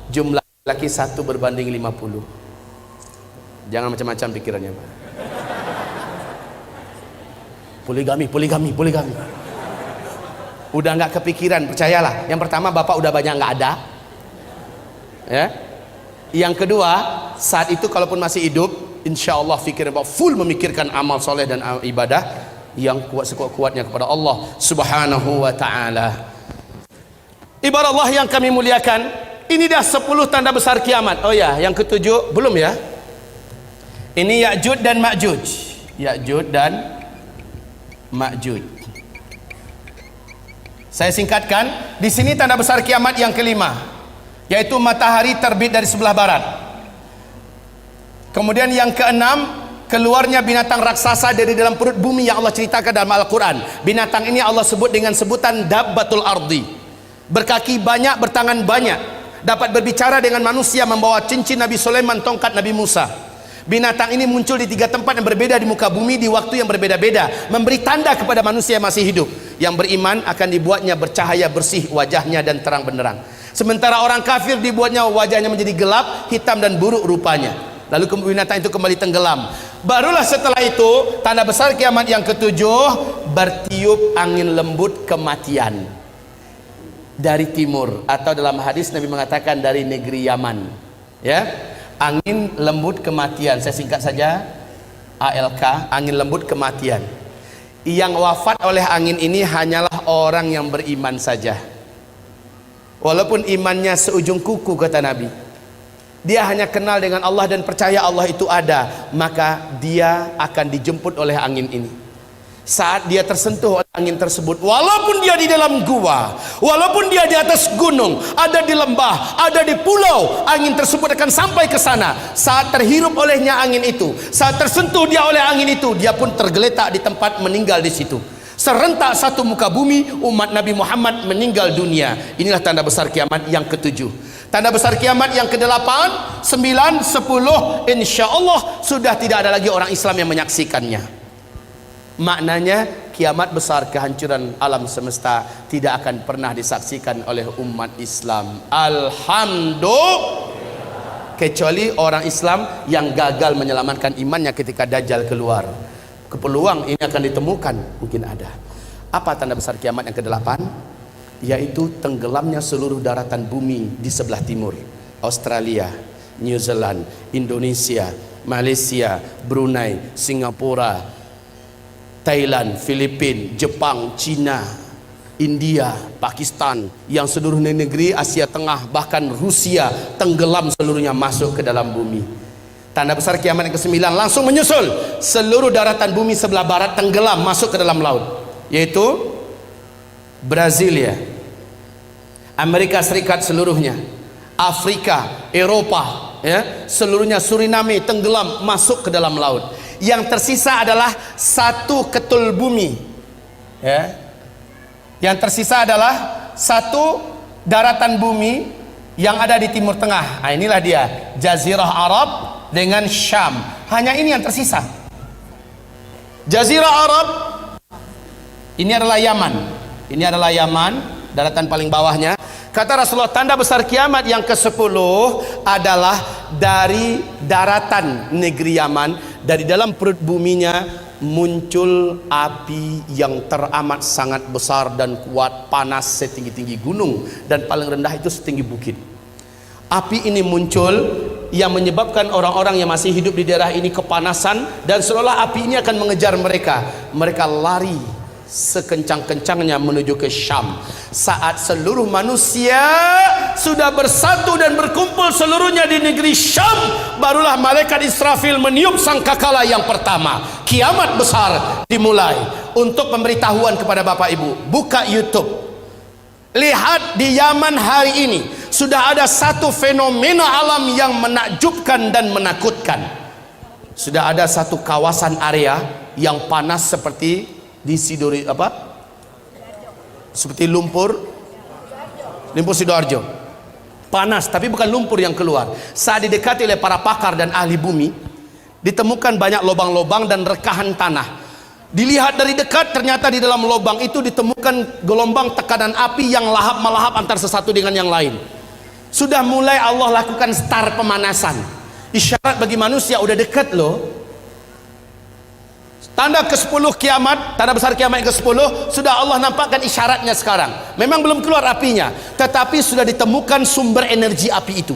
jumlah laki 1 berbanding 50. Jangan macam-macam pikirannya, Pak. Poligami. Udah nggak kepikiran, percayalah. Yang pertama, bapak udah banyak nggak ada, ya. Yang kedua, saat itu kalaupun masih hidup, insya Allah pikiran bapak full memikirkan amal soleh dan ibadah yang kuat sekuat-kuatnya kepada Allah Subhanahu wa Ta'ala. Ibarat Allah yang kami muliakan, ini dah 10 tanda besar kiamat. Oh ya, yang ke-7 belum ya? Ini Ya'juj dan Ma'juj. Ya'juj dan Ma'juj. Saya singkatkan, di sini tanda besar kiamat yang kelima, yaitu matahari terbit dari sebelah barat. Kemudian yang keenam, keluarnya binatang raksasa dari dalam perut bumi yang Allah ceritakan dalam Al-Quran. Binatang ini Allah sebut dengan sebutan Dabbatul Ardi. Berkaki banyak, bertangan banyak, dapat berbicara dengan manusia, membawa cincin Nabi Sulaiman, tongkat Nabi Musa. Binatang ini muncul di 3 tempat yang berbeda di muka bumi di waktu yang berbeda-beda, memberi tanda kepada manusia yang masih hidup. Yang beriman akan dibuatnya bercahaya bersih wajahnya dan terang benderang. Sementara orang kafir dibuatnya wajahnya menjadi gelap, hitam dan buruk rupanya. Lalu binatang itu kembali tenggelam. Barulah setelah itu tanda besar kiamat yang ke-7, bertiup angin lembut kematian dari timur, atau dalam hadis Nabi mengatakan dari negeri Yaman, ya. Angin lembut kematian, saya singkat saja, ALK, angin lembut kematian. Yang wafat oleh angin ini hanyalah orang yang beriman saja. Walaupun imannya seujung kuku kata Nabi, dia hanya kenal dengan Allah dan percaya Allah itu ada, maka dia akan dijemput oleh angin ini. Saat dia tersentuh oleh angin tersebut, walaupun dia di dalam gua, walaupun dia di atas gunung, ada di lembah, ada di pulau, angin tersebut akan sampai ke sana. Saat terhirup olehnya angin itu, saat tersentuh dia oleh angin itu, dia pun tergeletak di tempat, meninggal di situ. Serentak satu muka bumi umat Nabi Muhammad meninggal dunia. Inilah tanda besar kiamat yang ke-7. Tanda besar kiamat yang ke-8, 9, 10, insya Allah sudah tidak ada lagi orang Islam yang menyaksikannya. Maknanya kiamat besar, kehancuran alam semesta tidak akan pernah disaksikan oleh umat Islam, alhamdulillah, kecuali orang Islam yang gagal menyelamatkan imannya ketika Dajjal keluar. Peluang ini akan ditemukan, mungkin ada. Apa tanda besar kiamat yang ke-8? Yaitu tenggelamnya seluruh daratan bumi di sebelah timur, Australia, New Zealand, Indonesia, Malaysia, Brunei, Singapura, Thailand, Filipina, Jepang, Cina, India, Pakistan, yang seluruh negeri Asia Tengah, bahkan Rusia tenggelam seluruhnya masuk ke dalam bumi. Tanda besar kiamat yang ke-9 langsung menyusul. Seluruh daratan bumi sebelah barat tenggelam masuk ke dalam laut, yaitu Brasilia, Amerika Serikat seluruhnya, Afrika, Eropa, ya, seluruhnya, Suriname tenggelam masuk ke dalam laut. Yang tersisa adalah satu ketul bumi, ya. Yang tersisa adalah satu daratan bumi yang ada di Timur Tengah. Nah, inilah dia, Jazirah Arab dengan Syam. Hanya ini yang tersisa. Jazirah Arab ini adalah Yaman. Ini adalah Yaman, daratan paling bawahnya. Kata Rasulullah, tanda besar kiamat yang ke-10 adalah dari daratan negeri Yaman, dari dalam perut buminya muncul api yang teramat sangat besar dan kuat, panas setinggi-tinggi gunung, dan paling rendah itu setinggi bukit. Api ini muncul yang menyebabkan orang-orang yang masih hidup di daerah ini kepanasan, dan seolah api ini akan mengejar mereka. Mereka lari sekencang-kencangnya menuju ke Syam. Saat seluruh manusia sudah bersatu dan berkumpul seluruhnya di negeri Syam, barulah malaikat Israfil meniup sangkakala yang pertama. Kiamat besar dimulai. Untuk pemberitahuan kepada Bapak Ibu, buka YouTube, lihat di Yaman hari ini sudah ada satu fenomena alam yang menakjubkan dan menakutkan. Sudah ada satu kawasan area yang panas seperti di seperti lumpur Sidoarjo. Panas, tapi bukan lumpur yang keluar. Saat didekati oleh para pakar dan ahli bumi, ditemukan banyak lubang-lubang dan rekahan tanah. Dilihat dari dekat, ternyata di dalam lubang itu ditemukan gelombang tekanan api yang lahap-melahap antar sesatu dengan yang lain. Sudah mulai Allah lakukan start pemanasan. Isyarat bagi manusia udah dekat loh. Tanda ke-10 kiamat, tanda besar kiamat yang ke-10, sudah Allah nampakkan isyaratnya sekarang. Memang belum keluar apinya, tetapi sudah ditemukan sumber energi api itu,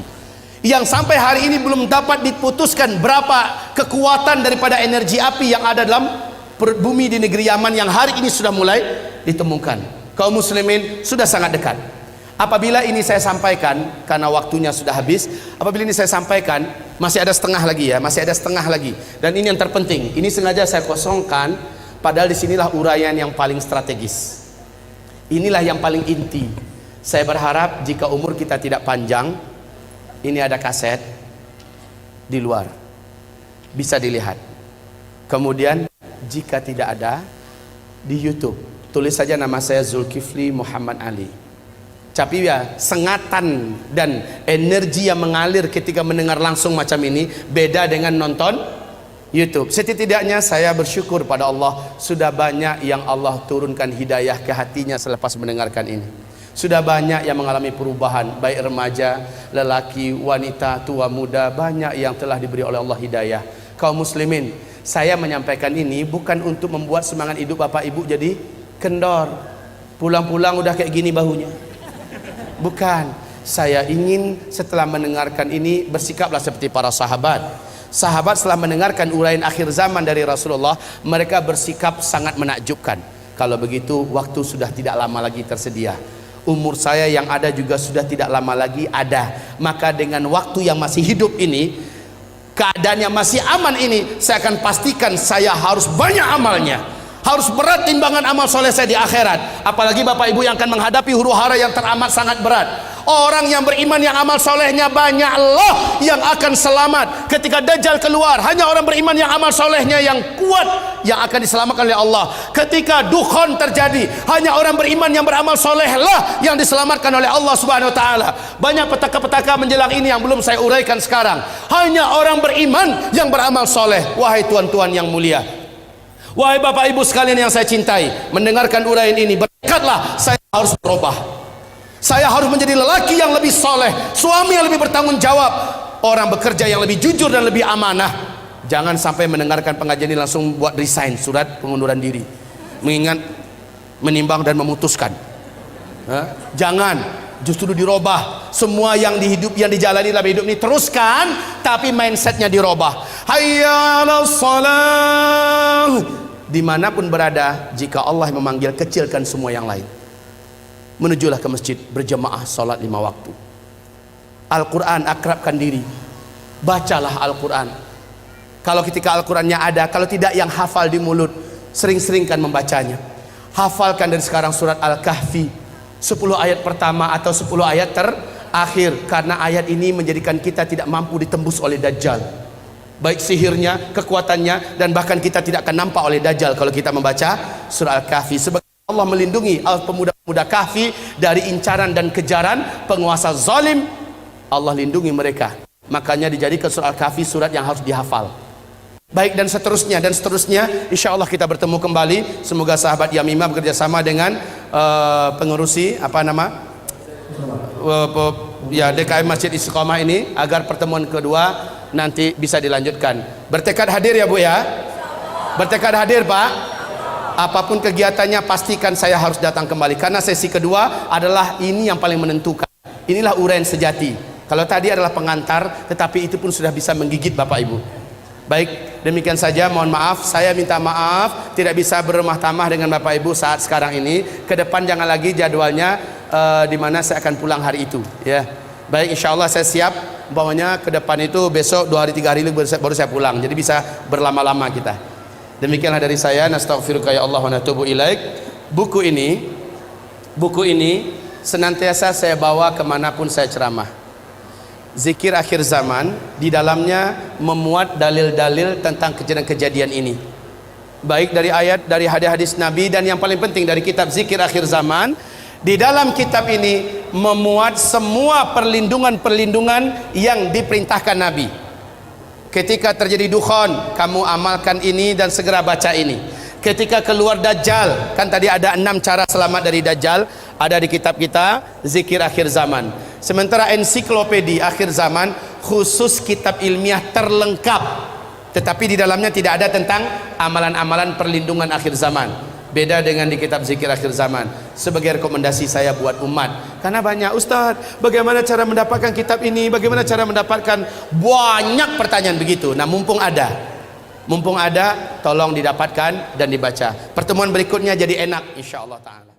yang sampai hari ini belum dapat diputuskan berapa kekuatan daripada energi api yang ada dalam perut bumi di negeri Yaman, yang hari ini sudah mulai ditemukan. Kaum muslimin, sudah sangat dekat. Apabila ini saya sampaikan, karena waktunya sudah habis, apabila ini saya sampaikan, masih ada setengah lagi ya, masih ada setengah lagi. Dan ini yang terpenting, ini sengaja saya kosongkan, padahal disinilah uraian yang paling strategis. Inilah yang paling inti. Saya berharap jika umur kita tidak panjang, ini ada kaset di luar, bisa dilihat. Kemudian jika tidak ada, di YouTube, tulis saja nama saya Zulkifli Muhammad Ali. Tapi ya, sengatan dan energi yang mengalir ketika mendengar langsung macam ini beda dengan nonton YouTube. Setidaknya saya bersyukur pada Allah, sudah banyak yang Allah turunkan hidayah ke hatinya selepas mendengarkan ini. Sudah banyak yang mengalami perubahan, baik remaja, lelaki, wanita, tua, muda, banyak yang telah diberi oleh Allah hidayah. Kaum muslimin, saya menyampaikan ini bukan untuk membuat semangat hidup Bapak Ibu jadi kendor, pulang-pulang udah kayak gini bahunya. Bukan, saya ingin setelah mendengarkan ini bersikaplah seperti para sahabat. Sahabat setelah mendengarkan uraian akhir zaman dari Rasulullah, mereka bersikap sangat menakjubkan. Kalau begitu, waktu sudah tidak lama lagi tersedia. Umur saya yang ada juga sudah tidak lama lagi ada. Maka dengan waktu yang masih hidup ini, keadaan yang masih aman ini, saya akan pastikan saya harus banyak amalnya. Harus berat timbangan amal soleh saya di akhirat. Apalagi Bapak Ibu yang akan menghadapi huru hara yang teramat sangat berat. Orang yang beriman yang amal solehnya banyak loh yang akan selamat ketika Dajjal keluar. Hanya orang beriman yang amal solehnya yang kuat yang akan diselamatkan oleh Allah. Ketika dukhon terjadi, hanya orang beriman yang beramal soleh lah yang diselamatkan oleh Allah Subhanahu Wa Taala. Banyak petaka-petaka menjelang ini yang belum saya uraikan sekarang. Hanya orang beriman yang beramal soleh. Wahai tuan-tuan yang mulia, wahai Bapak Ibu sekalian yang saya cintai, mendengarkan uraian ini bertekadlah saya harus berubah. Saya harus menjadi lelaki yang lebih soleh, suami yang lebih bertanggung jawab, orang bekerja yang lebih jujur dan lebih amanah. Jangan sampai mendengarkan pengajian ini langsung buat resign, surat pengunduran diri, mengingat, menimbang dan memutuskan. Jangan, justru dirubah. Semua yang dijalani dalam hidup ini teruskan, tapi mindsetnya dirubah. Hayya 'alas shalah. Dimanapun berada, jika Allah memanggil, kecilkan semua yang lain. menujulah ke masjid berjamaah salat 5 waktu. Al-Quran, akrabkan diri, bacalah Al-Quran. Kalau ketika Al-Qurannya ada, kalau tidak yang hafal di mulut, sering-seringkan membacanya. Hafalkan dari sekarang surat Al-Kahfi 10 ayat pertama atau 10 ayat terakhir, karena ayat ini menjadikan kita tidak mampu ditembus oleh Dajjal, baik sihirnya, kekuatannya, dan bahkan kita tidak akan nampak oleh Dajjal kalau kita membaca surah Al-Kahfi. Sebab Allah melindungi pemuda-pemuda Kahfi dari incaran dan kejaran penguasa zalim. Allah lindungi mereka, makanya dijadikan surah Al-Kahfi surat yang harus dihafal. Baik, dan seterusnya dan seterusnya. Insya Allah kita bertemu kembali. Semoga sahabat Yamimah bekerjasama dengan pengurusi DKM Masjid Istiqomah ini agar pertemuan kedua nanti bisa dilanjutkan. Bertekad hadir ya Bu ya? Bertekad hadir Pak? Apapun kegiatannya pastikan saya harus datang kembali, karena sesi kedua adalah ini yang paling menentukan. Inilah uraian sejati. Kalau tadi adalah pengantar, tetapi itu pun sudah bisa menggigit Bapak Ibu. Baik, demikian saja. Mohon maaf, saya minta maaf tidak bisa berumah tamah dengan Bapak Ibu saat sekarang ini. Ke depan jangan lagi jadwalnya di mana saya akan pulang hari itu ya. Baik, insya Allah saya siap. Umpamanya ke depan itu besok 2 hari 3 hari baru saya pulang, jadi bisa berlama-lama kita. Demikianlah dari saya. Nastaghfiruka ya Allah wa natubu ilaik. Buku ini senantiasa saya bawa kemanapun saya ceramah. Zikir akhir zaman, di dalamnya memuat dalil-dalil tentang kejadian-kejadian ini, baik dari ayat, dari hadis-hadis Nabi, dan yang paling penting dari kitab Zikir Akhir Zaman. Di dalam kitab ini memuat semua perlindungan-perlindungan yang diperintahkan Nabi. Ketika terjadi dukhan, kamu amalkan ini dan segera baca ini. Ketika keluar Dajjal, kan tadi ada 6 cara selamat dari Dajjal, ada di kitab kita Zikir Akhir Zaman. Sementara ensiklopedi akhir zaman khusus kitab ilmiah terlengkap, tetapi di dalamnya tidak ada tentang amalan-amalan perlindungan akhir zaman. Beda dengan di kitab Zikir Akhir Zaman. Sebagai rekomendasi saya buat umat, karena banyak Ustadz, bagaimana cara mendapatkan kitab ini, bagaimana cara mendapatkan, banyak pertanyaan begitu. Nah, mumpung ada, tolong didapatkan dan dibaca. Pertemuan berikutnya jadi enak insyaallah ta'ala.